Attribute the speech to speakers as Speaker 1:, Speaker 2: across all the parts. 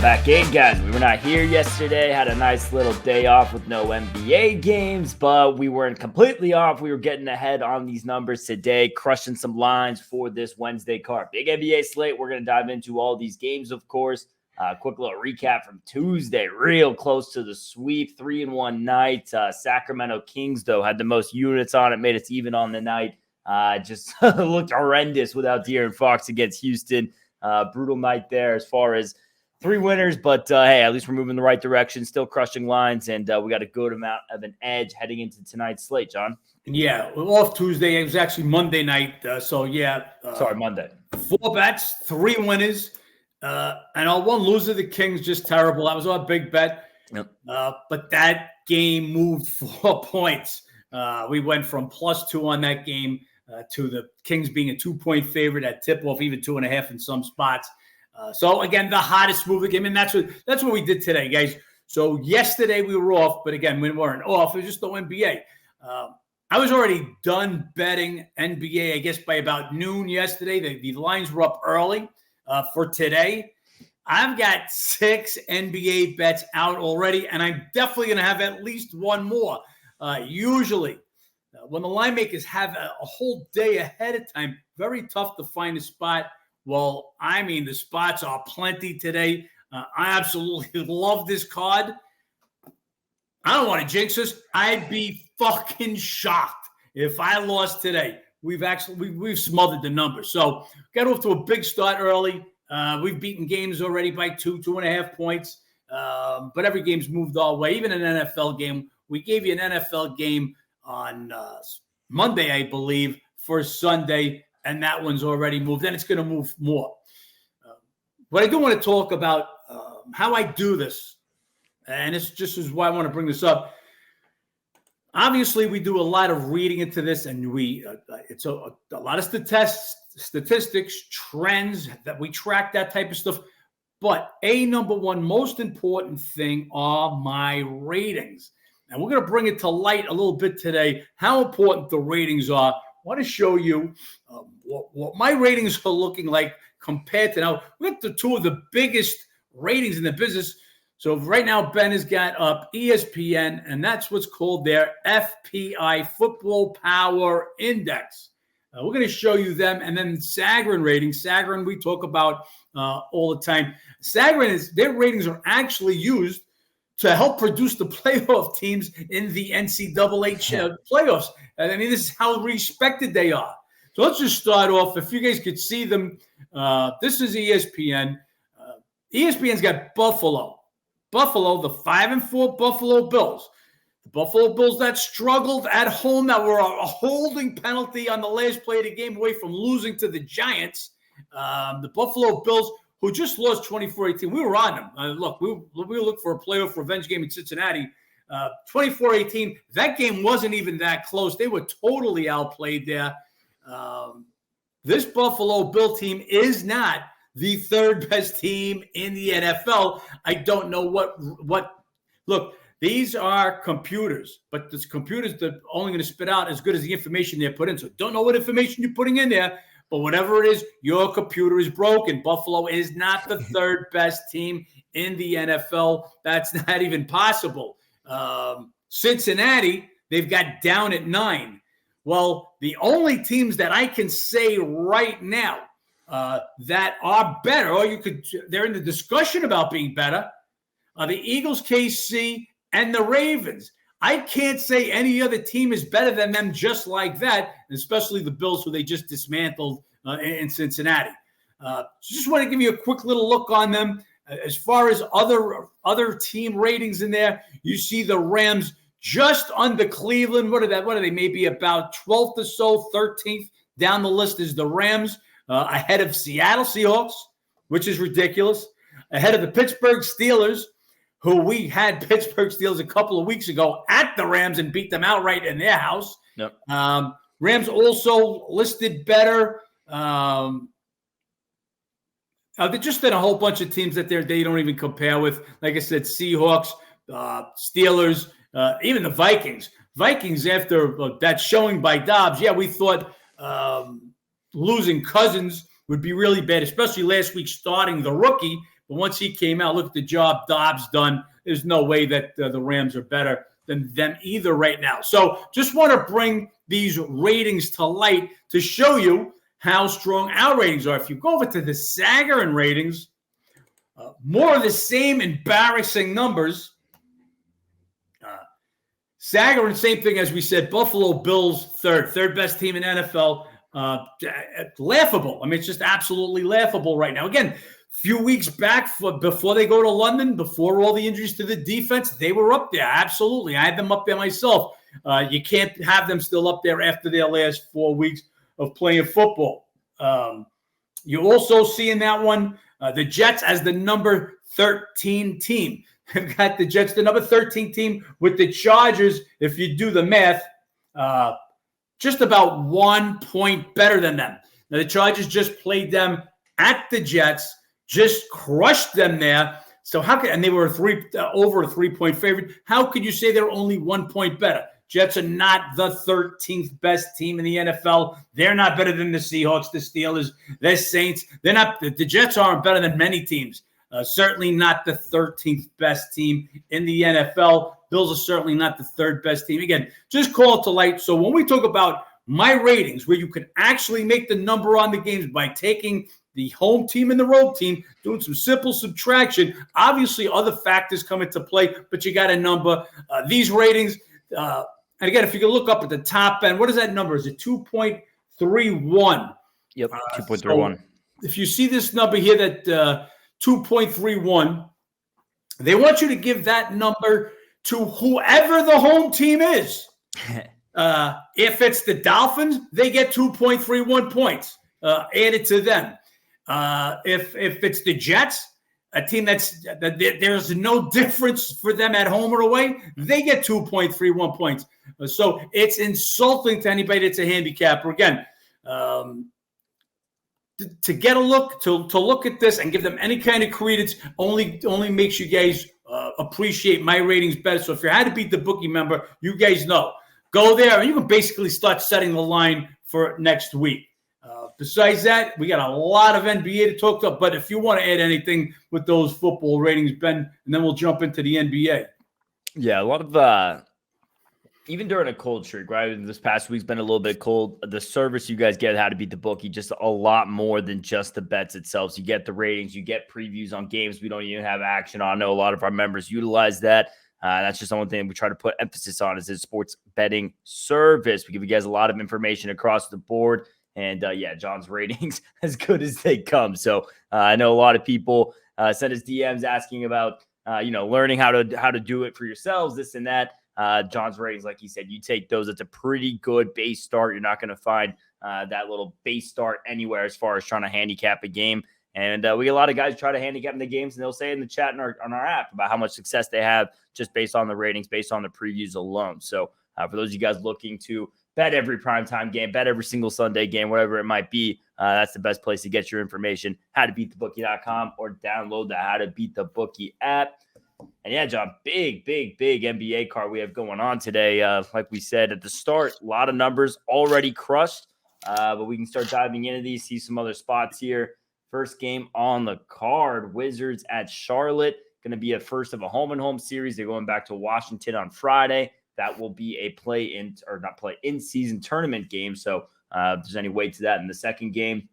Speaker 1: Back again. We were not here yesterday, had a nice little day off with no NBA games, but we weren't completely off. We were getting ahead on these numbers today, crushing some lines for this Wednesday card. Big NBA slate. We're going to dive into all these games, of course. Quick little recap from Tuesday, real close to the sweep, 3-1 night. Sacramento Kings, though, had the most units on it, made it even on the night. Just looked horrendous without De'Aaron Fox against Houston. Brutal night there as far as 3 winners, but hey, at least we're moving in the right direction, still crushing lines, and we got a good amount of an edge heading into tonight's slate, John.
Speaker 2: Yeah, we're off Tuesday. It was actually Monday night,
Speaker 1: Sorry, Monday.
Speaker 2: 4 bets, 3 winners, and our 1 loser, the Kings, just terrible. That was our big bet.
Speaker 1: Yep.
Speaker 2: But that game moved 4 points. We went from +2 on that game to the Kings being a 2-point favorite at tip-off, even 2.5 in some spots. So again, the hottest move of the game, and that's what we did today, guys. So yesterday we were off, but again, we weren't off. It was just no NBA. I was already done betting NBA, I guess, by about noon yesterday. The lines were up early for today. I've got 6 NBA bets out already, and I'm definitely going to have at least 1 more. Usually, when the line makers have a whole day ahead of time, very tough to find a spot. Well, I mean, the spots are plenty today. I absolutely love this card. I don't want to jinx us. I'd be fucking shocked if I lost today. We've smothered the numbers. So got off to a big start early. We've beaten games already by 2.5 points. But every game's moved our way. Even an NFL game. We gave you an NFL game on Monday, I believe, for Sunday. And that one's already moved, and it's going to move more. But I do want to talk about how I do this, and it's just is why I want to bring this up. Obviously, we do a lot of reading into this, and it's a lot of statistics, trends that we track, that type of stuff. But number one most important thing are my ratings. And we're going to bring it to light a little bit today, how important the ratings are. I want to show you what my ratings are looking like compared to now. We have the 2 of the biggest ratings in the business. So right now, Ben has got up ESPN, and that's what's called their FPI, Football Power Index. We're going to show you them, and then Sagarin ratings. Sagarin we talk about all the time. Sagarin, their ratings are actually used to help produce the playoff teams in the NCAA playoffs. I mean, this is how respected they are. So let's just start off. If you guys could see them, this is ESPN. ESPN's got Buffalo, the 5-4 Buffalo Bills. The Buffalo Bills that struggled at home, that were a holding penalty on the last play of the game away from losing to the Giants. The Buffalo Bills, who just lost 24-18. We were on them. Look, we looked for a playoff revenge game in Cincinnati. 24-18. That game wasn't even that close. They were totally outplayed there. This Buffalo Bill team is not the 3rd best team in the NFL. I don't know what. Look, these are computers, but the computers are only going to spit out as good as the information they're put in. So don't know what information you're putting in there. But whatever it is, your computer is broken. Buffalo is not the 3rd best team in the NFL. That's not even possible. Cincinnati, they've got down at 9. Well, the only teams that I can say right now that are better, or they're in the discussion about being better, are the Eagles, KC, and the Ravens. I can't say any other team is better than them just like that, especially the Bills, who they just dismantled in Cincinnati. Just want to give you a quick little look on them. As far as other team ratings in there, you see the Rams just under Cleveland. What are they? Maybe about 12th or so, 13th down the list is the Rams, ahead of Seattle Seahawks, which is ridiculous, ahead of the Pittsburgh Steelers, who we had Pittsburgh Steelers a couple of weeks ago at the Rams and beat them outright in their house.
Speaker 1: Yep.
Speaker 2: Rams also listed better. Just in a whole bunch of teams that they don't even compare with. Like I said, Seahawks, Steelers, even the Vikings. Vikings, after that showing by Dobbs, we thought losing Cousins would be really bad, especially last week starting the rookie. But once he came out, look at the job Dobbs done. There's no way that the Rams are better than them either right now. So just want to bring these ratings to light to show you how strong our ratings are. If you go over to the Sagarin ratings, more of the same embarrassing numbers. Sagarin, same thing as we said, Buffalo Bills third best team in NFL. Laughable. I mean, it's just absolutely laughable right now. Again, few weeks back, before they go to London, before all the injuries to the defense, they were up there. Absolutely. I had them up there myself. You can't have them still up there after their last 4 weeks of playing football. You also see in that one the Jets as the number 13 team. I've got the Jets, the number 13 team, with the Chargers, if you do the math, just about 1 point better than them. Now, the Chargers just played them at the Jets, just crushed them there. So and they were over a 3-point favorite. How could you say they're only 1 point better? Jets are not the 13th best team in the NFL. They're not better than the Seahawks, the Steelers, the Saints. They're not. The Jets aren't better than many teams. Certainly not the 13th best team in the NFL. Bills are certainly not the third best team. Again, just call it to light. So when we talk about my ratings, where you can actually make the number on the games by taking the home team and the road team, doing some simple subtraction, obviously other factors come into play, but you got a number. These ratings, and again, if you can look up at the top end, what is that number? Is it 2.31?
Speaker 1: Yep, 2.31.
Speaker 2: So if you see this number here, that 2.31, they want you to give that number to whoever the home team is. If it's the Dolphins, they get 2.31 points added to them. If it's the Jets, a team there's no difference for them at home or away, they get 2.31 points. So it's insulting to anybody that's a handicapper. Again, to get a look, to look at this and give them any kind of credence only makes you guys appreciate my ratings better. So if you're How to Beat the Bookie member, you guys know. Go there and you can basically start setting the line for next week. Besides that, we got a lot of NBA to talk about. But if you want to add anything with those football ratings, Ben, and then we'll jump into the NBA.
Speaker 1: Yeah, a lot of even during a cold streak, right? This past week's been a little bit cold. The service you guys get How to Beat the Bookie, just a lot more than just the bets itself. So you get the ratings, you get previews on games we don't even have action on. I know a lot of our members utilize that. That's just the one thing we try to put emphasis on is a sports betting service. We give you guys a lot of information across the board. And yeah, John's ratings as good as they come. So I know a lot of people send us DMs asking about, learning how to do it for yourselves, this and that. John's ratings, like he said, you take those. It's a pretty good base start. You're not going to find that little base start anywhere as far as trying to handicap a game. And we get a lot of guys try to handicap in the games, and they'll say in the chat on our app about how much success they have just based on the ratings, based on the previews alone. So for those of you guys looking to bet every primetime game, bet every single Sunday game, whatever it might be, that's the best place to get your information, howtobeatthebookie.com, or download the How to Beat the Bookie app. And yeah, John, big NBA card we have going on today. Like we said at the start, a lot of numbers already crushed, but we can start diving into these, see some other spots here. First game on the card, Wizards at Charlotte. Going to be a first of a home-and-home series. They're going back to Washington on Friday. That will be a in-season tournament game. So if there's any weight to that in the second game.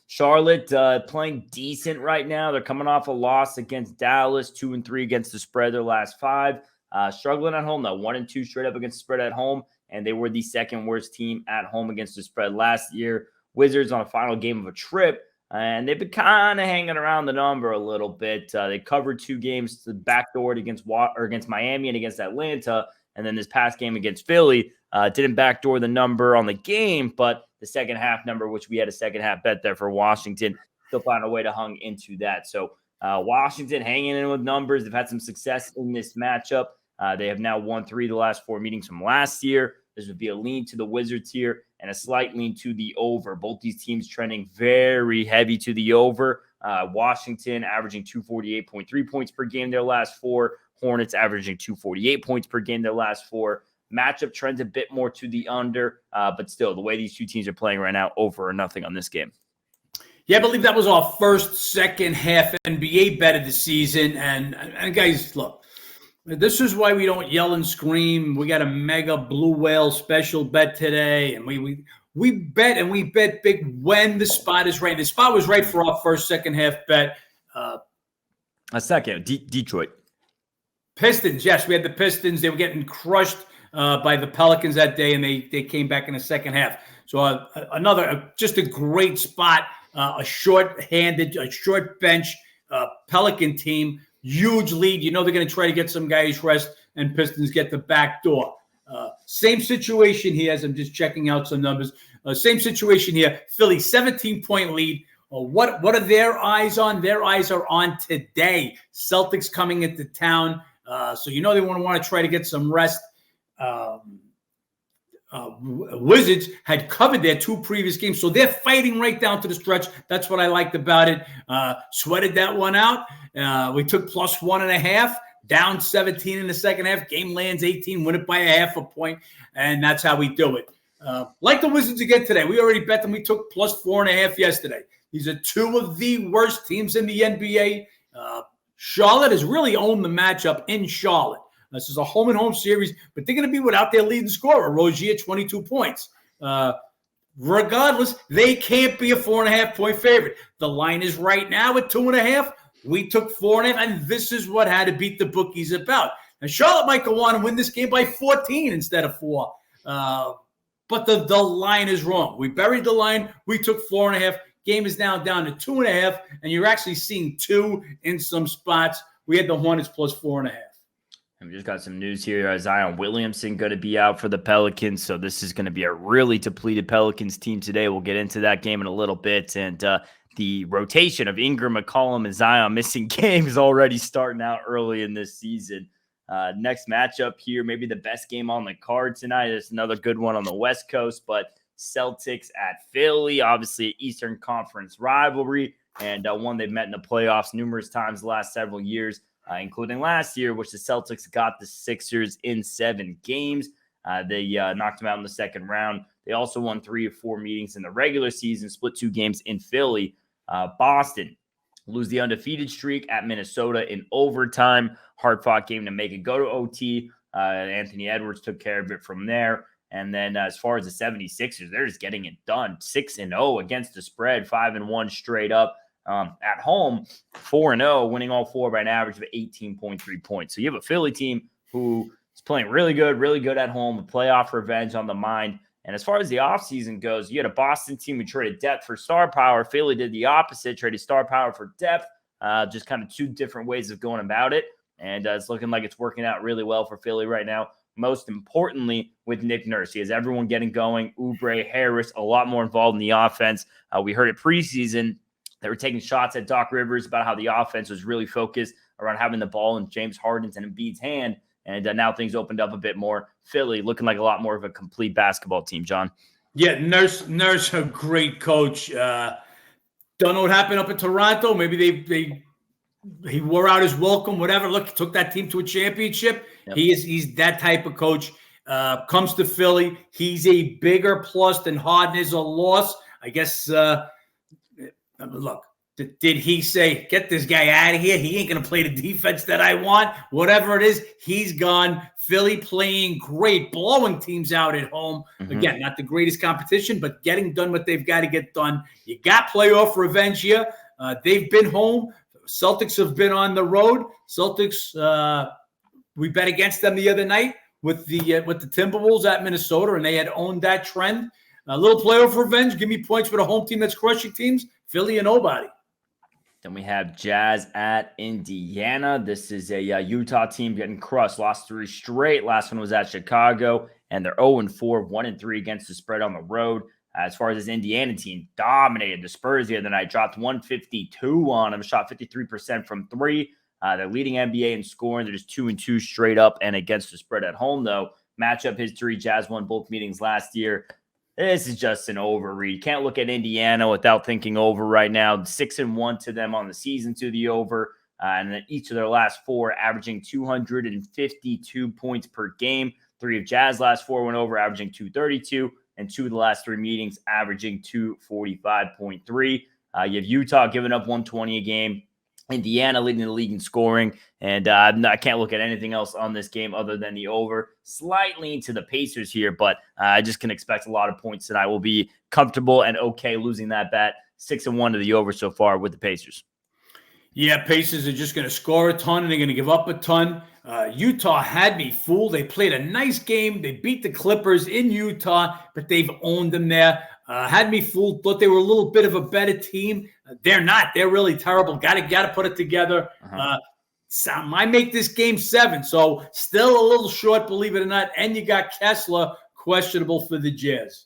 Speaker 1: Charlotte playing decent right now. They're coming off a loss against Dallas, 2-3 against the spread their last 5. Struggling at home, though, 1-2 straight up against the spread at home, and they were the second worst team at home against the spread last year. Wizards on a final game of a trip, and they've been kind of hanging around the number a little bit. They covered 2 games to backdoor against Miami and against Atlanta, and then this past game against Philly didn't backdoor the number on the game, but the second half number, which we had a second half bet there for Washington, still found a way to hung into that. So Washington hanging in with numbers. They've had some success in this matchup. They have now won 3 of the last 4 meetings from last year. This would be a lean to the Wizards here and a slight lean to the over. Both these teams trending very heavy to the over. Washington averaging 248.3 points per game their last 4. Hornets averaging 248 points per game their last 4. Matchup trends a bit more to the under, but still, the way these two teams are playing right now, over or nothing on this game.
Speaker 2: Yeah, I believe that was our first, second half NBA bet of the season. And guys, look, this is why we don't yell and scream. We got a mega blue whale special bet today, and we bet big when the spot is right. The spot was right for our first, second half bet.
Speaker 1: A second, Detroit
Speaker 2: Pistons. Yes, we had the Pistons. They were getting crushed by the Pelicans that day, and they came back in the second half. So just a great spot. A short bench Pelican team, huge lead. You know they're going to try to get some guys rest, and Pistons get the back door. Same situation here as I'm just checking out some numbers. Same situation here. Philly, 17-point lead. What are their eyes on? Their eyes are on today. Celtics coming into town. So you know they want to try to get some rest. Wizards had covered their 2 previous games, so they're fighting right down to the stretch. That's what I liked about it. Sweated that one out. We took plus 1.5, down 17 in the second half. Game lands 18, win it by 0.5 point, and that's how we do it. Like the Wizards again today. We already bet them. We took plus 4.5 yesterday. These are 2 of the worst teams in the NBA. Charlotte has really owned the matchup in Charlotte. This is a home-and-home series, but they're going to be without their leading scorer, Rozier, 22 points. Regardless, they can't be a 4.5-point favorite. The line is right now at 2.5. We took 4.5, and this is what had to beat the bookies about. Now, Charlotte might go on and win this game by 14 instead of 4. But the line is wrong. We buried the line. We took 4.5. Game is now down to 2.5, and you're actually seeing 2 in some spots. We had the Hornets plus 4.5.
Speaker 1: And we just got some news here. Zion Williamson going to be out for the Pelicans. So this is going to be a really depleted Pelicans team today. We'll get into that game in a little bit. And the rotation of Ingram, McCollum, and Zion missing games already starting out early in this season. Next matchup here, maybe the best game on the card tonight. It's another good one on the West Coast, but Celtics at Philly, obviously Eastern Conference rivalry, and one they've met in the playoffs numerous times the last several years. Including last year, which the Celtics got the Sixers in 7 games. They knocked them out in the second round. They also won 3 of 4 meetings in the regular season, split 2 games in Philly. Boston lose the undefeated streak at Minnesota in overtime. Hard-fought game to make it go to OT. Anthony Edwards took care of it from there. And then as far as the 76ers, they're just getting it done. 6-0 against the spread, 5-1 straight up. At home, 4-0, winning all 4 by an average of 18.3 points. So you have a Philly team who is playing really good at home, with playoff revenge on the mind. And as far as the offseason goes, you had a Boston team who traded depth for star power. Philly did the opposite, traded star power for depth. Just kind of 2 different ways of going about it. And it's looking like it's working out really well for Philly right now. Most importantly, with Nick Nurse. He has everyone getting going. Oubre, Harris, a lot more involved in the offense. We heard it preseason. They were taking shots at Doc Rivers about how the offense was really focused around having the ball in James Harden's and Embiid's hand. And now things opened up a bit more. Philly looking like a lot more of a complete basketball team, John.
Speaker 2: Yeah, Nurse, a great coach. Don't know what happened up in Toronto. Maybe he wore out his welcome, whatever. Look, he took that team to a championship. Yep. He's that type of coach. Comes to Philly. He's a bigger plus than Harden is a loss. I guess look, did he say, get this guy out of here? He ain't going to play the defense that I want. Whatever it is, he's gone. Philly playing great, blowing teams out at home. Mm-hmm. Again, not the greatest competition, but getting done what they've got to get done. You got playoff revenge here. They've been home. Celtics have been on the road. Celtics, we bet against them the other night with the Timberwolves at Minnesota, and they had owned that trend. A little playoff revenge. Give me points for the home team that's crushing teams. Philly and nobody.
Speaker 1: Then we have Jazz at Indiana. This is a Utah team getting crushed. Lost 3 straight. Last one was at Chicago, and they're 0-4, 1-3 against the spread on the road. As far as this Indiana team, dominated the Spurs the other night. Dropped 152 on them. Shot 53% from 3. They're leading NBA in scoring. They're just 2-2 straight up and against the spread at home, though. Matchup history, Jazz won both meetings last year. This is just an overread. Can't look at Indiana without thinking over right now. 6-1 to them on the season to the over. And then each of their last 4 averaging 252 points per game. 3 of Jazz last 4 went over, averaging 232. And 2 of the last 3 meetings averaging 245.3. You have Utah giving up 120 a game. Indiana leading the league in scoring, and I can't look at anything else on this game other than the over. Slightly into the Pacers here, but I just can expect a lot of points tonight. We'll be comfortable and okay losing that bet. 6-1 to the over so far with the Pacers.
Speaker 2: Yeah, Pacers are just going to score a ton, and they're going to give up a ton. Utah had me fooled. They played a nice game. They beat the Clippers in Utah, but they've owned them there. Had me fooled. Thought they were a little bit of a better team. They're not. They're really terrible. Got to put it together. So I make this game 7, so still a little short, believe it or not. And you got Kessler questionable for the Jazz.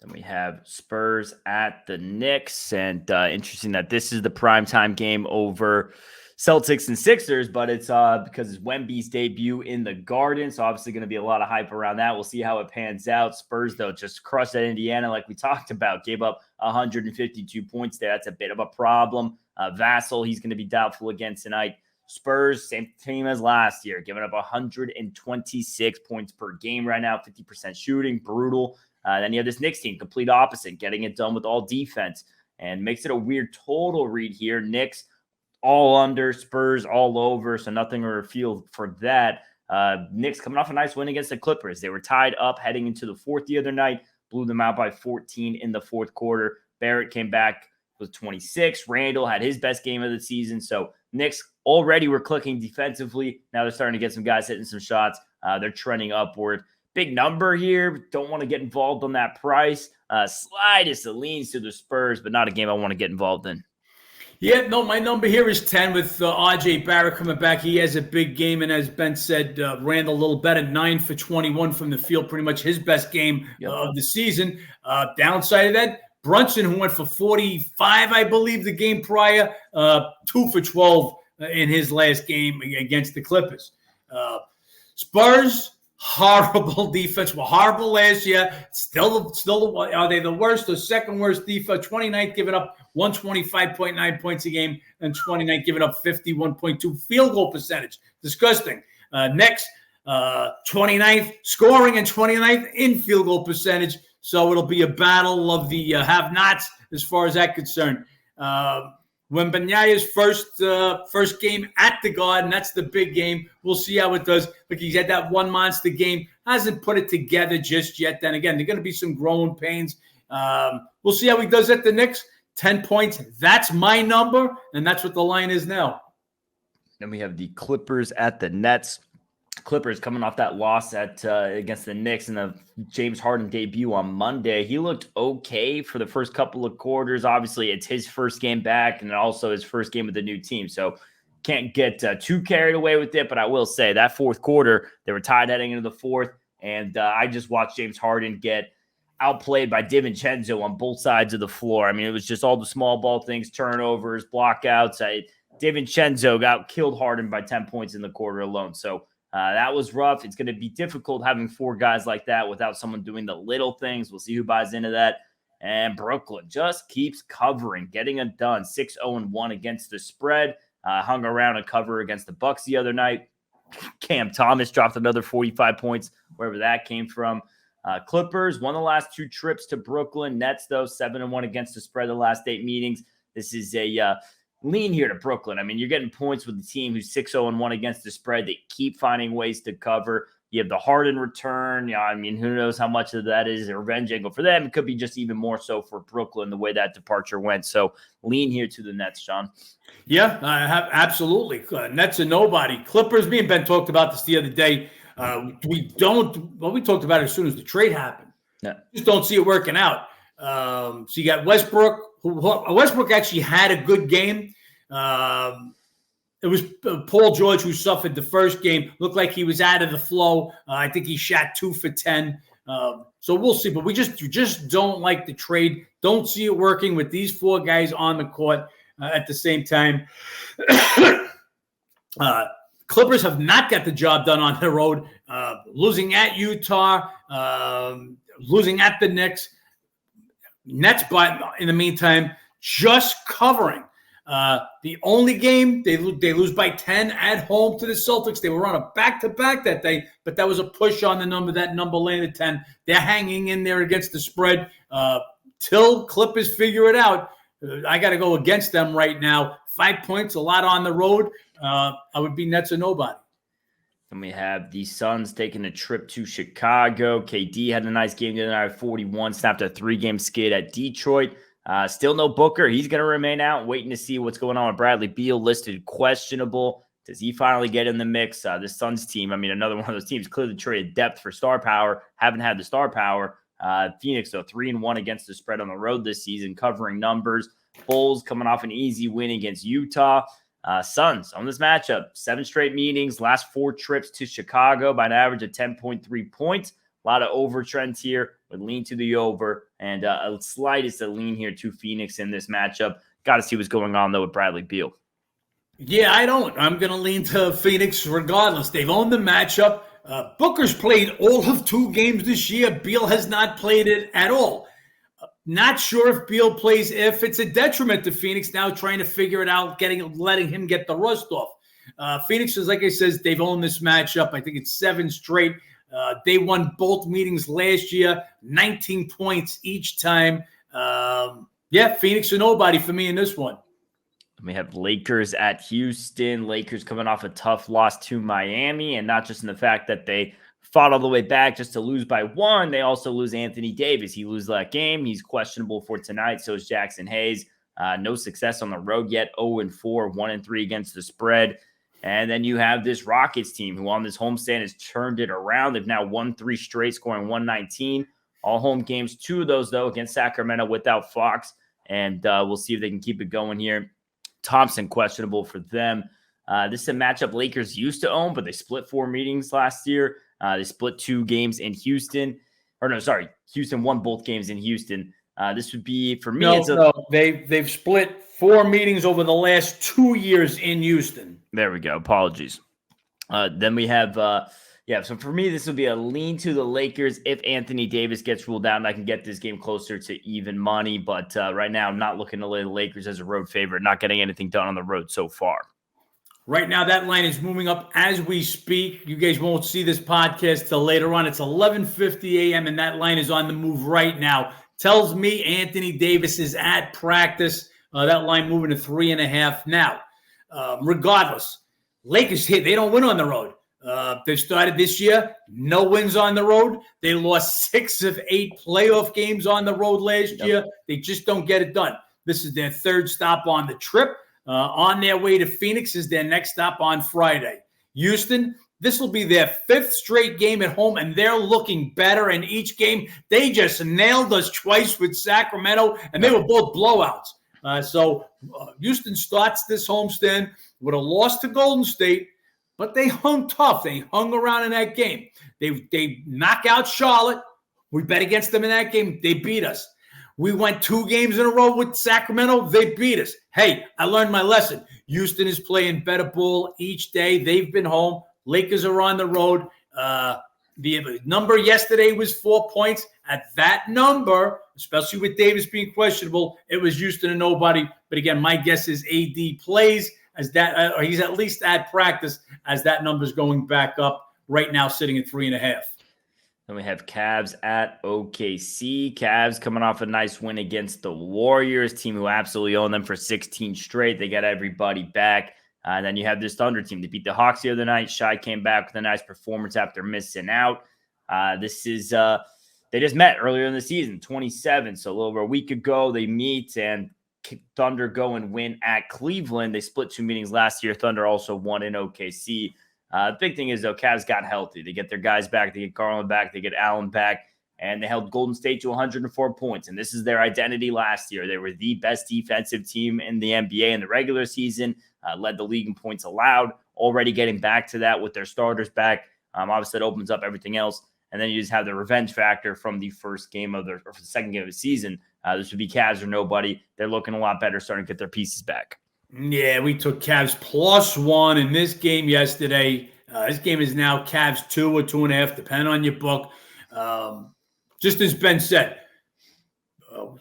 Speaker 1: Then we have Spurs at the Knicks, and interesting that this is the primetime game over Celtics and Sixers, but it's because it's Wemby's debut in the Garden, so obviously going to be a lot of hype around that. We'll see how it pans out. Spurs, though, just crushed at Indiana like we talked about, gave up 152 points there. That's a bit of a problem. Vassell, he's going to be doubtful again tonight. Spurs, same team as last year, giving up 126 points per game right now, 50% shooting, brutal. Then you have this Knicks team, complete opposite, getting it done with all defense, and makes it a weird total read here. Knicks all under, Spurs all over, so nothing to feel for that. Knicks coming off a nice win against the Clippers. They were tied up heading into the fourth the other night, blew them out by 14 in the fourth quarter. Barrett came back with 26. Randall had his best game of the season. So Knicks already were clicking defensively. Now they're starting to get some guys hitting some shots. They're trending upward. Big number here. Don't want to get involved on that price. Slightest leans to the Spurs, but not a game I want to get involved in.
Speaker 2: Yeah, no, my number here is 10 with R.J. Barrett coming back. He has a big game, and as Ben said, Randall a little better, 9 for 21 from the field, pretty much his best game of the season. Downside of that, Brunson, who went for 45, I believe, the game prior, 2 for 12 in his last game against the Clippers. Spurs, horrible defense. Were horrible last year. Still, are they the worst or second worst defense? 29th, giving up 125.9 points a game, and 29th, giving up 51.2 field goal percentage. Disgusting. Next, 29th scoring and 29th in field goal percentage. So it'll be a battle of the have-nots as far as that's concerned. Wembanya's first game at the Garden, that's the big game. We'll see how it does. Look, he's had that one monster game. Hasn't put it together just yet. Then again, there are going to be some growing pains. We'll see how he does at the Knicks. 10 points. That's my number, and that's what the line is now.
Speaker 1: Then we have the Clippers at the Nets. Clippers coming off that loss against the Knicks in the James Harden debut on Monday. He looked okay for the first couple of quarters. Obviously, it's his first game back and also his first game with the new team. So can't get too carried away with it. But I will say that fourth quarter, they were tied heading into the fourth. And I just watched James Harden get outplayed by DiVincenzo on both sides of the floor. I mean, it was just all the small ball things, turnovers, blockouts. DiVincenzo got killed Harden by 10 points in the quarter alone. So that was rough. It's going to be difficult having 4 guys like that without someone doing the little things. We'll see who buys into that. And Brooklyn just keeps covering, getting it done. 6-0-1 against the spread. Hung around a cover against the Bucks the other night. Cam Thomas dropped another 45 points, wherever that came from. Clippers won the last 2 trips to Brooklyn. Nets, though, 7-1 against the spread the last 8 meetings. This is a lean here to Brooklyn. I mean, you're getting points with the team who's 6-0-1 against the spread. They keep finding ways to cover. You have the Harden return. I mean, who knows how much of that is a revenge angle for them. It could be just even more so for Brooklyn, the way that departure went. So lean here to the Nets, Sean.
Speaker 2: Yeah, absolutely. Nets are nobody. Clippers, me and Ben talked about this the other day. We talked about it as soon as the trade happened. Yeah. Just don't see it working out. So you got Westbrook. Westbrook actually had a good game. It was Paul George who suffered the first game. Looked like he was out of the flow. I think he shot 2 for 10. So we'll see. But we just don't like the trade. Don't see it working with these 4 guys on the court at the same time. Clippers have not got the job done on the road. Losing at Utah, losing at the Knicks. Nets, but in the meantime, just covering. The only game they lose by 10 at home to the Celtics. They were on a back-to-back that day, but that was a push on the number. That number landed 10. They're hanging in there against the spread till Clippers figure it out. I got to go against them right now. 5 points, a lot on the road. I would be Nets or nobody.
Speaker 1: And we have the Suns taking a trip to Chicago. KD had a nice game the other night, 41, snapped a 3-game skid at Detroit. Still no Booker. He's going to remain out, waiting to see what's going on with Bradley Beal, listed questionable. Does he finally get in the mix? The Suns team, another one of those teams clearly traded depth for star power. Haven't had the star power. Phoenix, though, 3-1 against the spread on the road this season, covering numbers. Bulls coming off an easy win against Utah. Suns on this matchup, 7 straight meetings, last 4 trips to Chicago by an average of 10.3 points. A lot of over trends here, would lean to the over, and a slightest a lean here to Phoenix in this matchup. Got to see what's going on, though, with Bradley Beal.
Speaker 2: Yeah, I don't. I'm going to lean to Phoenix regardless. They've owned the matchup. Booker's played all of 2 games this year. Beal has not played it at all. Not sure if Beal plays, if it's a detriment to Phoenix now trying to figure it out, letting him get the rust off. Phoenix is, like I said, they've owned this matchup. I think it's 7 straight. They won both meetings last year, 19 points each time. Phoenix or nobody for me in this one.
Speaker 1: We have Lakers at Houston. Lakers coming off a tough loss to Miami, and not just in the fact that they fought all the way back just to lose by 1. They also lose Anthony Davis. He loses that game. He's questionable for tonight. So is Jackson Hayes. No success on the road yet. 0-4, 1-3 against the spread. And then you have this Rockets team who on this homestand has turned it around. They've now won 3 straight, scoring 119. All home games, 2 of those, though, against Sacramento without Fox. And we'll see if they can keep it going here. Thompson questionable for them. This is a matchup Lakers used to own, but they split 4 meetings last year. They split 2 games in Houston. Houston won both games in Houston. This would be, for me,
Speaker 2: they've split 4 meetings over the last 2 years in Houston.
Speaker 1: There we go. Apologies. Then we have, so for me, this would be a lean to the Lakers if Anthony Davis gets ruled out, and I can get this game closer to even money. But right now, I'm not looking to lay the Lakers as a road favorite, not getting anything done on the road so far.
Speaker 2: Right now, that line is moving up as we speak. You guys won't see this podcast till later on. It's 11:50 a.m., and that line is on the move right now. Tells me Anthony Davis is at practice. That line moving to 3.5 now. Regardless, Lakers hit. They don't win on the road. They started this year, no wins on the road. They lost 6 of 8 playoff games on the road last year. They just don't get it done. This is their 3rd stop on the trip. On their way to Phoenix is their next stop on Friday. Houston, this will be their 5th straight game at home, and they're looking better in each game. They just nailed us twice with Sacramento, and they were both blowouts. So Houston starts this homestand with a loss to Golden State, but they hung tough. They hung around in that game. They knock out Charlotte. We bet against them in that game. They beat us. We went 2 games in a row with Sacramento. They beat us. Hey, I learned my lesson. Houston is playing better ball each day. They've been home. Lakers are on the road. The number yesterday was 4 points. At that number, especially with Davis being questionable, it was Houston and nobody. But again, my guess is AD plays as that, or he's at least at practice as that number's going back up. Right now, sitting at 3.5.
Speaker 1: Then we have Cavs at OKC. Cavs coming off a nice win against the Warriors, team who absolutely owned them for 16 straight. They got everybody back. And then you have this Thunder team. They beat the Hawks the other night. Shai came back with a nice performance after missing out. They just met earlier in the season, 27. So a little over a week ago, they meet and Thunder go and win at Cleveland. They split 2 meetings last year. Thunder also won in OKC. The big thing is, though, Cavs got healthy. They get their guys back. They get Garland back. They get Allen back. And they held Golden State to 104 points. And this is their identity last year. They were the best defensive team in the NBA in the regular season, led the league in points allowed, already getting back to that with their starters back. Obviously, that opens up everything else. And then you just have the revenge factor from the second game of the season. This would be Cavs or nobody. They're looking a lot better, starting to get their pieces back.
Speaker 2: Yeah, we took Cavs +1 in this game yesterday. This game is now Cavs 2 or 2.5, depending on your book. Just as Ben said,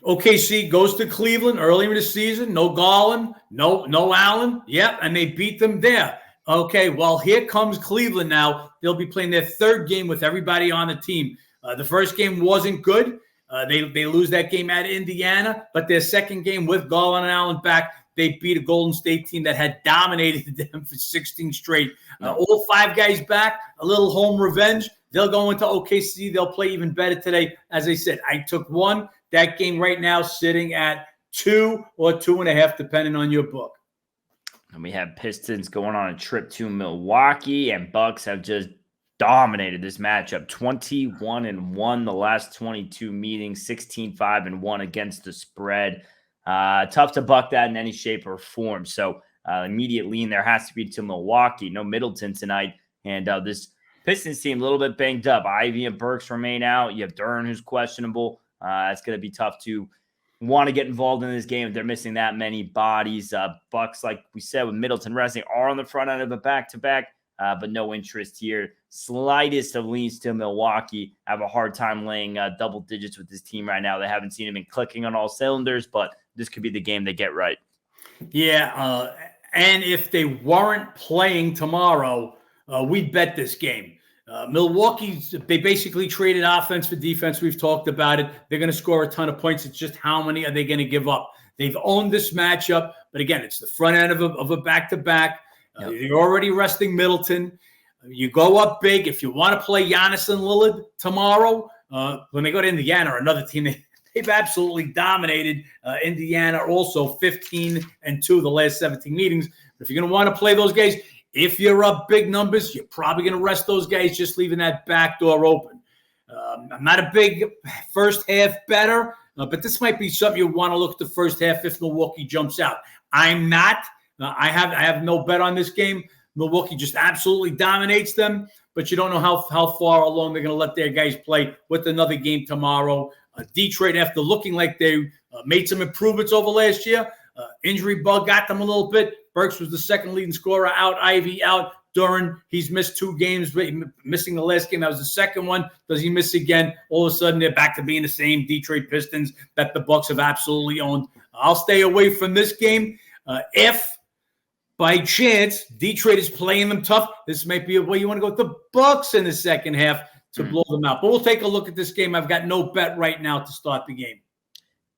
Speaker 2: OKC goes to Cleveland earlier in the season. No Garland, no Allen. Yep, and they beat them there. Okay, well, here comes Cleveland now. They'll be playing their 3rd game with everybody on the team. The first game wasn't good. They lose that game at Indiana, but their second game with Garland and Allen back, they beat a Golden State team that had dominated them for 16 straight. All 5 guys back, a little home revenge. They'll go into OKC. They'll play even better today. As I said, I took 1. That game right now sitting at 2 or 2.5, depending on your book.
Speaker 1: And we have Pistons going on a trip to Milwaukee, and Bucks have just dominated this matchup. 21-1 the last 22 meetings, 16-5-1 against the spread. Tough to buck that in any shape or form. So immediate lean there has to be to Milwaukee. No Middleton tonight. And this Pistons team a little bit banged up. Ivy and Burks remain out. You have Duren, who's questionable. It's going to be tough to want to get involved in this game if they're missing that many bodies. Bucks, like we said, with Middleton resting, are on the front end of a back-to-back, but no interest here. Slightest of leans to Milwaukee. I have a hard time laying double digits with this team right now. They haven't seen him clicking on all cylinders, but this could be the game they get right.
Speaker 2: Yeah, and if they weren't playing tomorrow, we'd bet this game. Milwaukee, they basically traded offense for defense. We've talked about it. They're going to score a ton of points. It's just how many are they going to give up? They've owned this matchup, but again, it's the front end of a back-to-back. You're already resting Middleton. You go up big. If you want to play Giannis and Lillard tomorrow, when they go to Indiana or another team, they've absolutely dominated Indiana, also 15-2 the last 17 meetings. But if you're going to want to play those guys, if you're up big numbers, you're probably going to rest those guys, just leaving that back door open. I'm not a big first half better, but this might be something you want to look at the first half if Milwaukee jumps out. I'm not. I have no bet on this game. Milwaukee just absolutely dominates them, but you don't know how far along they're going to let their guys play with another game tomorrow. Detroit, after looking like they made some improvements over last year, injury bug got them a little bit. Burks was the second leading scorer out. Ivy out. Duren, he's missed 2 games, missing the last game. That was the second one. Does he miss again? All of a sudden, they're back to being the same Detroit Pistons that the Bucks have absolutely owned. I'll stay away from this game. If, by chance, Detroit is playing them tough, this might be a way you want to go with the Bucks in the second half to blow them out. But we'll take a look at this game. I've got no bet right now to start the game.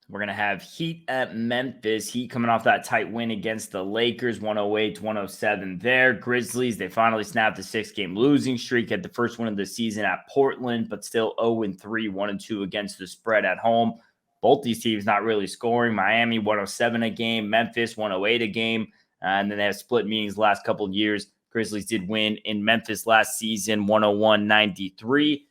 Speaker 1: We're going to have Heat at Memphis. Heat coming off that tight win against the Lakers, 108-107 there. Grizzlies, they finally snapped the 6-game losing streak at the first win of the season at Portland, but still 0-3, 1-2 against the spread at home. Both these teams not really scoring. Miami, 107 a game. Memphis, 108 a game. And then they have split meetings the last couple of years. Grizzlies did win in Memphis last season, 101-93.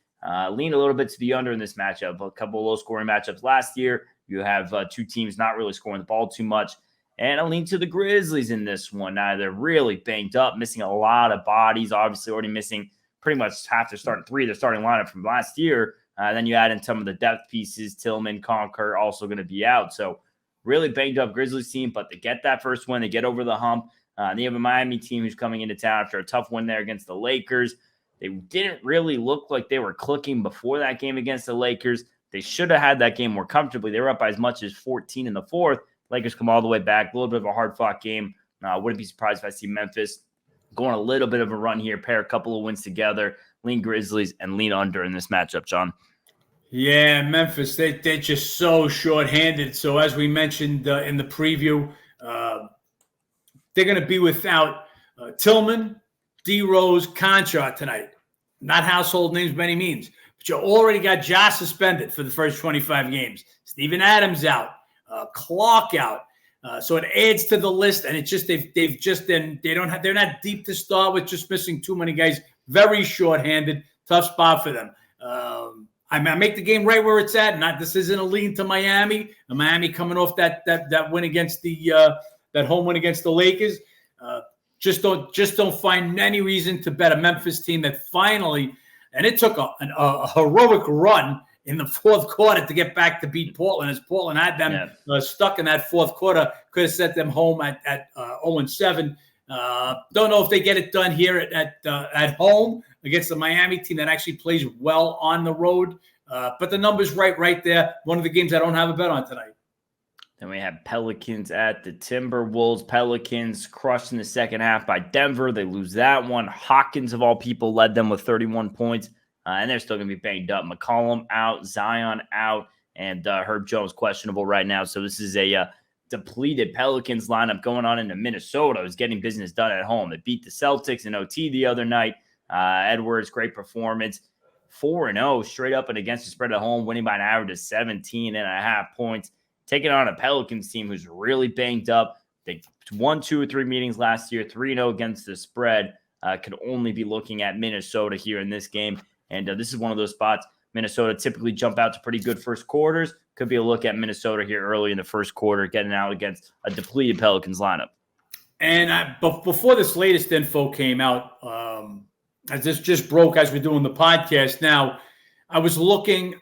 Speaker 1: Lean a little bit to the under in this matchup. A couple of low-scoring matchups last year. You have 2 teams not really scoring the ball too much. And a lean to the Grizzlies in this one. Now, they're really banged up, missing a lot of bodies, obviously already missing pretty much half their starting 3, their starting lineup from last year. Then you add in some of the depth pieces. Tillman, Conker also going to be out. So really banged up Grizzlies team, but they get that first win. They get over the hump. They have a Miami team who's coming into town after a tough win there against the Lakers. They didn't really look like they were clicking before that game against the Lakers. They should have had that game more comfortably. They were up by as much as 14 in the fourth. Lakers come all the way back. A little bit of a hard-fought game. Wouldn't be surprised if I see Memphis going a little bit of a run here, pair a couple of wins together, lean Grizzlies, and lean under in this matchup, John.
Speaker 2: Yeah, Memphis, they're just so short-handed. So as we mentioned in the preview, they're going to be without Tillman, D. Rose, Conchar tonight. Not household names by any means. But you already got Ja suspended for the first 25 games. Steven Adams out. Clark out. So it adds to the list, and it's just they're not deep to start with, just missing too many guys. Very short-handed, tough spot for them. I make the game right where it's at. This isn't a lean to Miami. Miami coming off that win against that home win against the Lakers. Just don't find any reason to bet a Memphis team that finally, and it took a heroic run in the fourth quarter to get back to beat Portland, as Portland had them stuck in that fourth quarter. Could have sent them home at 0-7. Don't know if they get it done here at home against the Miami team that actually plays well on the road. But the number's right there. One of the games I don't have a bet on tonight.
Speaker 1: Then we have Pelicans at the Timberwolves. Pelicans crushed in the second half by Denver. They lose that one. Hawkins, of all people, led them with 31 points. And they're still going to be banged up. McCollum out, Zion out, and Herb Jones questionable right now. So this is a depleted Pelicans lineup going on into Minnesota. Is getting business done at home. They beat the Celtics in OT the other night. Edwards, great performance. 4-0 straight up and against the spread at home, winning by an average of 17.5 points. Taking on a Pelicans team who's really banged up. They won 2 or 3 meetings last year, 3-0 against the spread. Could only be looking at Minnesota here in this game. And this is one of those spots. Minnesota typically jump out to pretty good first quarters. Could be a look at Minnesota here early in the first quarter, getting out against a depleted Pelicans lineup.
Speaker 2: And before this latest info came out, as this just broke as we're doing the podcast now, I was looking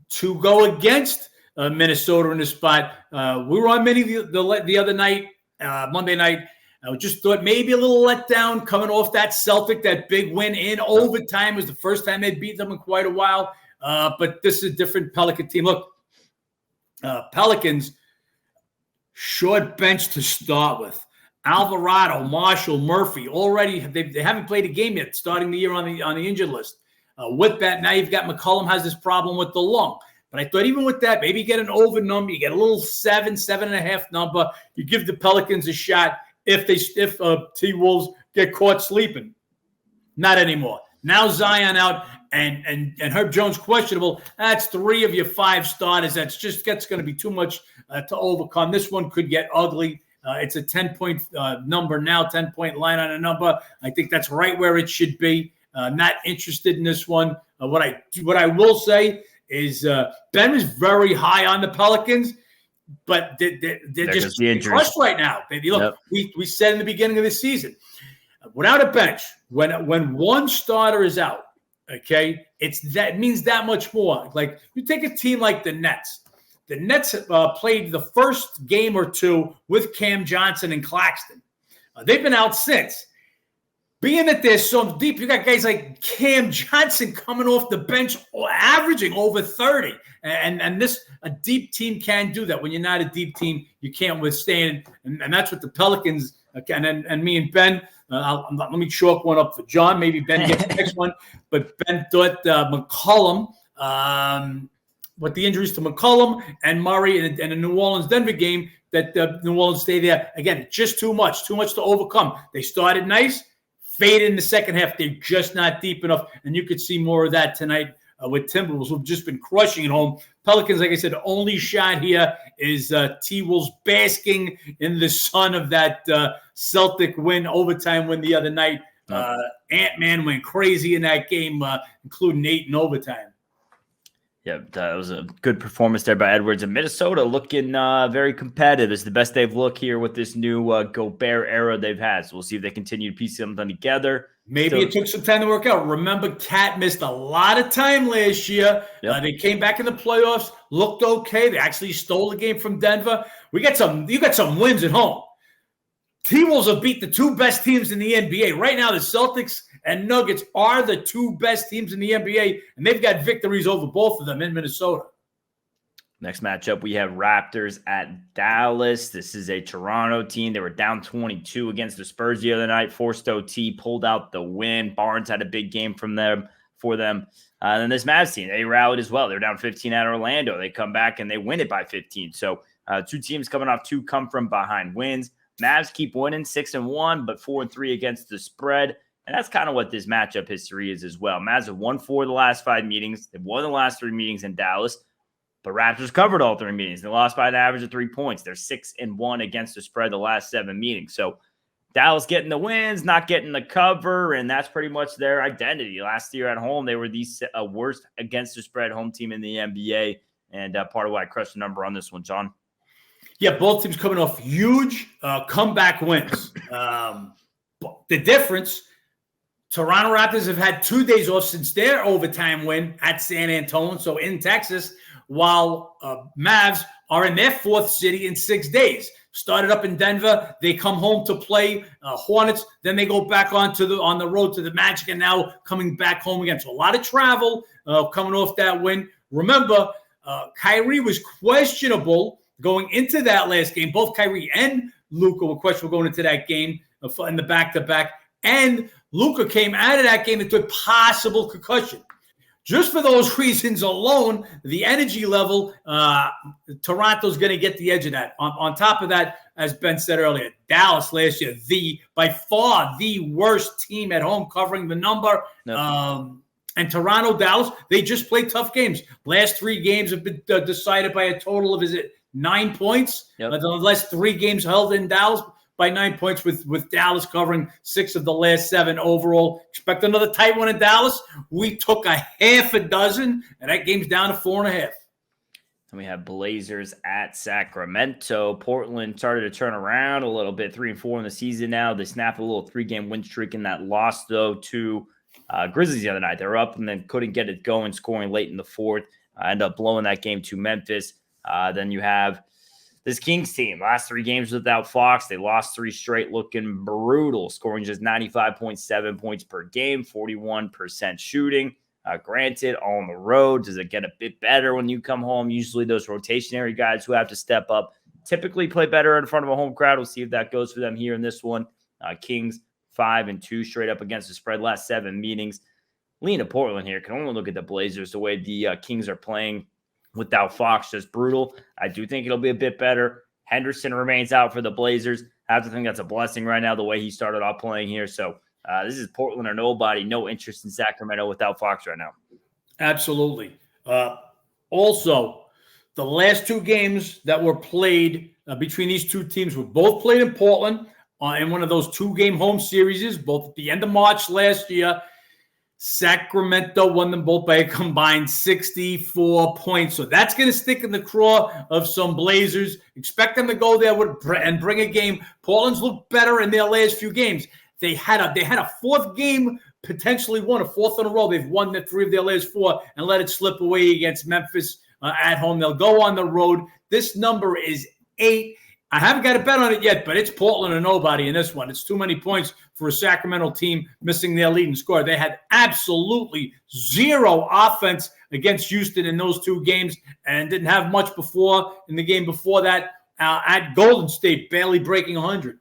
Speaker 2: to go against Minnesota in this spot. We were on many the other night, Monday night. I just thought maybe a little letdown coming off that Celtic, that big win in overtime. It was the first time they'd beat them in quite a while. But this is a different Pelican team. Look, Pelicans, short bench to start with. Alvarado, Marshall, Murphy, already they haven't played a game yet, starting the year on the injured list. With that, now you've got McCollum has this problem with the lung. But I thought even with that, maybe you get an over number, you get a little 7.5 number. You give the Pelicans a shot if T-Wolves get caught sleeping. Not anymore. Now Zion out and Herb Jones questionable. That's 3 of your 5 starters. That's going to be too much to overcome. This one could get ugly. It's a 10-point number now, 10-point line on a number. I think that's right where it should be. Not interested in this one. What I will say is Ben is very high on the Pelicans, but they're just crushed right now. Baby, look, we said in the beginning of the season, without a bench, when one starter is out, okay, it means that much more. Like you take a team like the Nets. The Nets played the first game or 2 with Cam Johnson and Claxton. They've been out since. Being that they're so deep, you got guys like Cam Johnson coming off the bench, averaging over 30. And a deep team can do that. When you're not a deep team, you can't withstand. And that's what the Pelicans can. And me and Ben, let me chalk one up for John. Maybe Ben gets the next one. But Ben thought McCollum, with the injuries to McCollum and Murray and the New Orleans-Denver game, that New Orleans stay there. Again, just too much to overcome. They started nice, faded in the second half. They're just not deep enough, and you could see more of that tonight with Timberwolves, who've just been crushing at home. Pelicans, like I said, the only shot here is T-Wolves basking in the sun of that Celtic overtime win the other night. Ant-Man went crazy in that game, including 8 in overtime.
Speaker 1: Yeah, that was a good performance there by Edwards. And Minnesota looking very competitive. It's the best they've looked here with this new Gobert era they've had. So we'll see if they continue to piece something together.
Speaker 2: Maybe it took some time to work out. Remember, Cat missed a lot of time last year. Yep. They came back in the playoffs, looked okay. They actually stole the game from Denver. You got some wins at home. T-Wolves have beat the 2 best teams in the NBA. Right now, the Celtics and Nuggets are the 2 best teams in the NBA, and they've got victories over both of them in Minnesota.
Speaker 1: Next matchup, we have Raptors at Dallas. This is a Toronto team. They were down 22 against the Spurs the other night, forced OT, pulled out the win. Barnes had a big game for them. And then this Mavs team, they rallied as well. They're down 15 at Orlando. They come back and they win it by 15. So 2 teams coming off 2 come from behind wins. Mavs keep winning 6-1, but 4-3 against the spread. And that's kind of what this matchup history is as well. Mavs have won 4 of the last 5 meetings. They've won the last 3 meetings in Dallas. But Raptors covered all 3 meetings. They lost by an average of 3 points. They're 6-1 against the spread the last 7 meetings. So Dallas getting the wins, not getting the cover, and that's pretty much their identity. Last year at home, they were the worst against the spread home team in the NBA. And part of why I crushed the number on this one, John.
Speaker 2: Yeah, both teams coming off huge comeback wins. The difference, Toronto Raptors have had 2 days off since their overtime win at San Antonio, so in Texas, while Mavs are in their 4th city in 6 days. Started up in Denver. They come home to play Hornets. Then they go back on the road to the Magic, and now coming back home again. So a lot of travel coming off that win. Remember, Kyrie was questionable going into that last game. Both Kyrie and Luka were questionable going into that game in the back-to-back. And Luka came out of that game into a possible concussion. Just for those reasons alone, the energy level, Toronto's going to get the edge of that. On top of that, as Ben said earlier, Dallas last year, by far the worst team at home covering the number. Nope. And Toronto, Dallas, they just play tough games. Last 3 games have been decided by a total of, 9 points? Yep. The last 3 games held in Dallas by 9 points, with Dallas covering 6 of the last 7 overall. Expect another tight one in Dallas. We took a half a dozen, and that game's down to 4.5.
Speaker 1: And we have Blazers at Sacramento. Portland started to turn around a little bit, 3-4 in the season now. They snapped a little 3-game win streak in that loss, though, to Grizzlies the other night. They were up and then couldn't get it going, scoring late in the fourth. End up blowing that game to Memphis. Then you have this Kings team. Last 3 games without Fox. They lost 3 straight, looking brutal, scoring just 95.7 points per game, 41% shooting. Granted, all on the road. Does it get a bit better when you come home? Usually those rotationary guys who have to step up typically play better in front of a home crowd. We'll see if that goes for them here in this one. Kings 5-2 straight up against the spread last 7 meetings. Lean to Portland here. Can only look at the Blazers. The way the Kings are playing without Fox, just brutal. I do think it'll be a bit better. Henderson remains out for the Blazers. I have to think that's a blessing right now, the way he started off playing here. So this is Portland or nobody. No interest in Sacramento without Fox right now.
Speaker 2: Absolutely. Also, the last 2 games that were played between these 2 teams were both played in Portland in one of those 2-game home series, both at the end of March last year. Sacramento won them both by a combined 64 points. So that's going to stick in the craw of some Blazers. Expect them to go there and bring a game. Portland's looked better in their last few games. They had a 4th game, potentially won, a 4th in a row. They've won 3 of their last 4 and let it slip away against Memphis at home. They'll go on the road. This number is 8. I haven't got a bet on it yet, but it's Portland or nobody in this one. It's too many points for a Sacramento team missing their leading scorer. They had absolutely 0 offense against Houston in those 2 games and didn't have much before in the game before that at Golden State, barely breaking 100.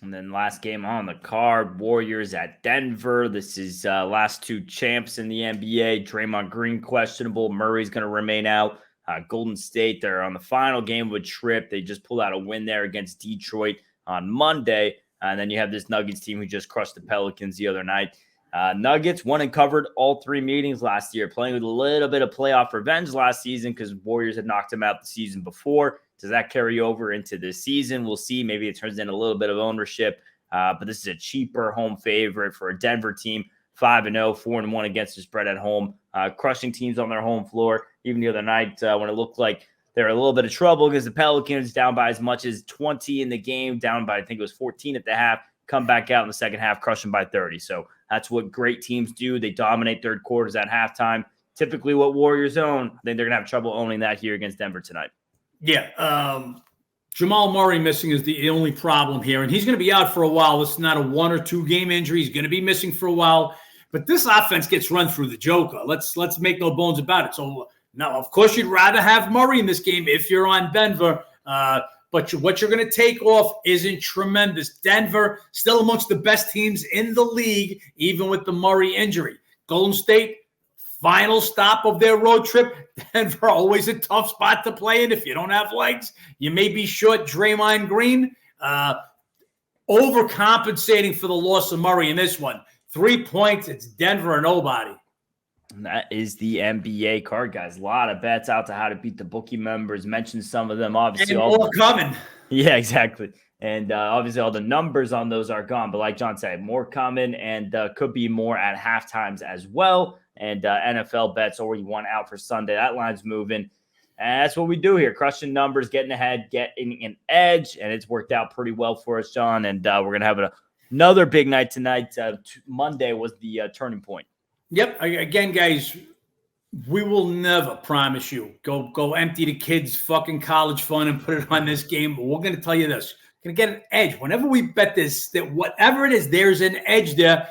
Speaker 1: And then last game on the card, Warriors at Denver. This is last 2 champs in the NBA. Draymond Green questionable. Murray's going to remain out. Golden State, they're on the final game of a trip. They just pulled out a win there against Detroit on Monday. And then you have this Nuggets team who just crushed the Pelicans the other night. Nuggets won and covered all 3 meetings last year, playing with a little bit of playoff revenge last season because Warriors had knocked them out the season before. Does that carry over into this season? We'll see. Maybe it turns into a little bit of ownership. But this is a cheaper home favorite for a Denver team. 5-0, 4-1 against the spread at home, crushing teams on their home floor. Even the other night when it looked like they were a little bit of trouble because the Pelicans down by as much as 20 in the game, down by I think it was 14 at the half, come back out in the second half, crush them by 30. So that's what great teams do. They dominate third quarters at halftime. Typically what Warriors own. I think they're going to have trouble owning that here against Denver tonight.
Speaker 2: Yeah, Jamal Murray missing is the only problem here, and he's going to be out for a while. This is not a 1 or 2 game injury. He's going to be missing for a while. But this offense gets run through the Joker. Let's make no bones about it. So now, of course, you'd rather have Murray in this game if you're on Denver. But what you're going to take off isn't tremendous. Denver still amongst the best teams in the league, even with the Murray injury. Golden State, final stop of their road trip. Denver, always a tough spot to play in if you don't have legs. You may be short Draymond Green. Overcompensating for the loss of Murray in this one. 3 points, it's Denver or nobody.
Speaker 1: And that is the NBA card, guys. A lot of bets out to how to beat the Bookie members. Mentioned some of them, obviously.
Speaker 2: And more coming.
Speaker 1: Yeah, exactly. And obviously all the numbers on those are gone. But like John said, more coming and could be more at halftimes as well. And NFL bets already one out for Sunday. That line's moving. And that's what we do here. Crushing numbers, getting ahead, getting an edge. And it's worked out pretty well for us, John. And we're going to have another big night tonight. Monday was the turning point.
Speaker 2: Yep. Again, guys, we will never promise you go empty the kids' fucking college fund and put it on this game. But we're going to tell you this. We're going to get an edge. Whenever we bet this, that whatever it is, there's an edge there.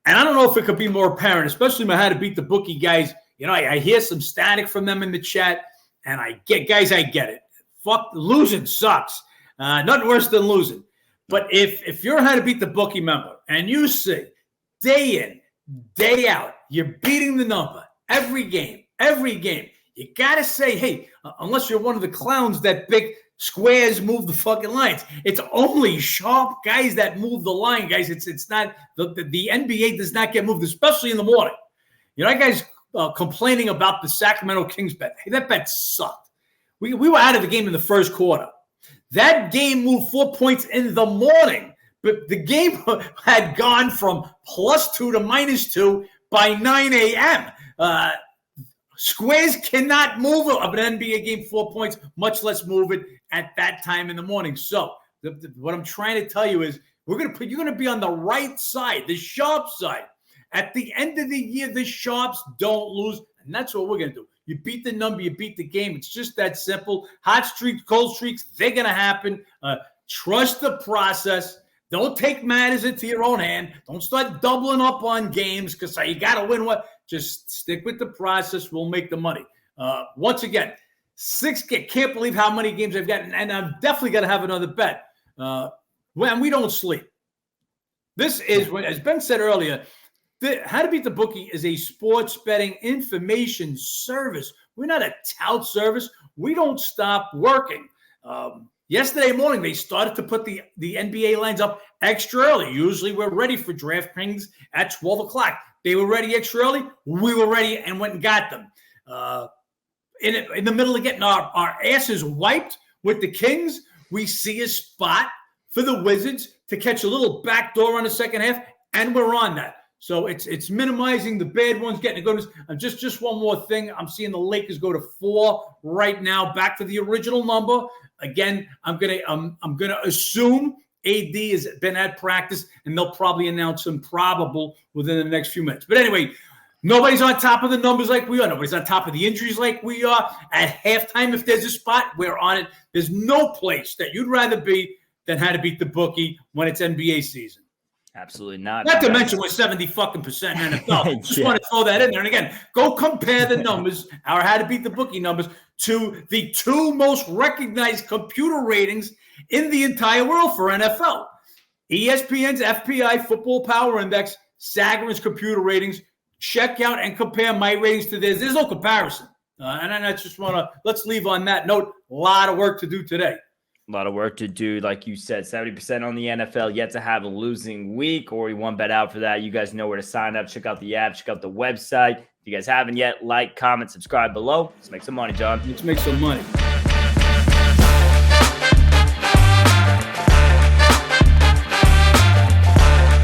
Speaker 2: And I don't know if it could be more apparent, especially when I had to beat the Bookie guys. You know, I hear some static from them in the chat, and I get it. Fuck, losing sucks. Nothing worse than losing. But if you're how to beat the Bookie member and you see day in, day out, you're beating the number every game. You got to say, hey, unless you're one of the clowns that big squares move the fucking lines. It's only sharp guys that move the line, guys. It's not the NBA does not get moved, especially in the morning. You know, that guy's complaining about the Sacramento Kings bet. Hey, that bet sucked. We were out of the game in the first quarter. That game moved 4 points in the morning, but the game had gone from +2 to -2 by 9 a.m. Squares cannot move an NBA game 4 points, much less move it at that time in the morning. So what I'm trying to tell you is you're going to be on the right side, the sharp side. At the end of the year, the sharps don't lose, and that's what we're going to do. You beat the number, you beat the game. It's just that simple. Hot streaks, cold streaks, they're going to happen. Trust the process. Don't take matters into your own hand. Don't start doubling up on games because you got to win what. Just stick with the process. We'll make the money. Once again, 6. Can't believe how many games I've gotten, and I'm definitely going to have another bet. When we don't sleep. This is, as Ben said earlier, How to Beat the Bookie is a sports betting information service. We're not a tout service. We don't stop working. Yesterday morning, they started to put the NBA lines up extra early. Usually we're ready for DraftKings at 12 o'clock. They were ready extra early. We were ready and went and got them. In the middle of getting our asses wiped with the Kings, we see a spot for the Wizards to catch a little backdoor on the second half, and we're on that. So it's minimizing the bad ones, getting to go to just one more thing. I'm seeing the Lakers go to 4 right now, back to the original number. Again, I'm gonna assume AD has been at practice, and they'll probably announce him probable within the next few minutes. But anyway, nobody's on top of the numbers like we are. Nobody's on top of the injuries like we are. At halftime, if there's a spot, we're on it. There's no place that you'd rather be than How to Beat the Bookie when it's NBA season.
Speaker 1: Absolutely not.
Speaker 2: Not to mention we're 70% in NFL. Just want to throw that in there. And again, go compare the numbers, our How to Beat the Bookie numbers, to the 2 most recognized computer ratings in the entire world for NFL. ESPN's FPI Football Power Index, Sagarin's computer ratings. Check out and compare my ratings to theirs. There's no comparison. And I just want to, let's leave on that note. A lot of work to do today.
Speaker 1: A lot of work to do. Like you said, 70% on the NFL, yet to have a losing week, or you want bet out for that. You guys know where to sign up. Check out the app. Check out the website. If you guys haven't yet, like, comment, subscribe below. Let's make some money, John.
Speaker 2: Let's make some money.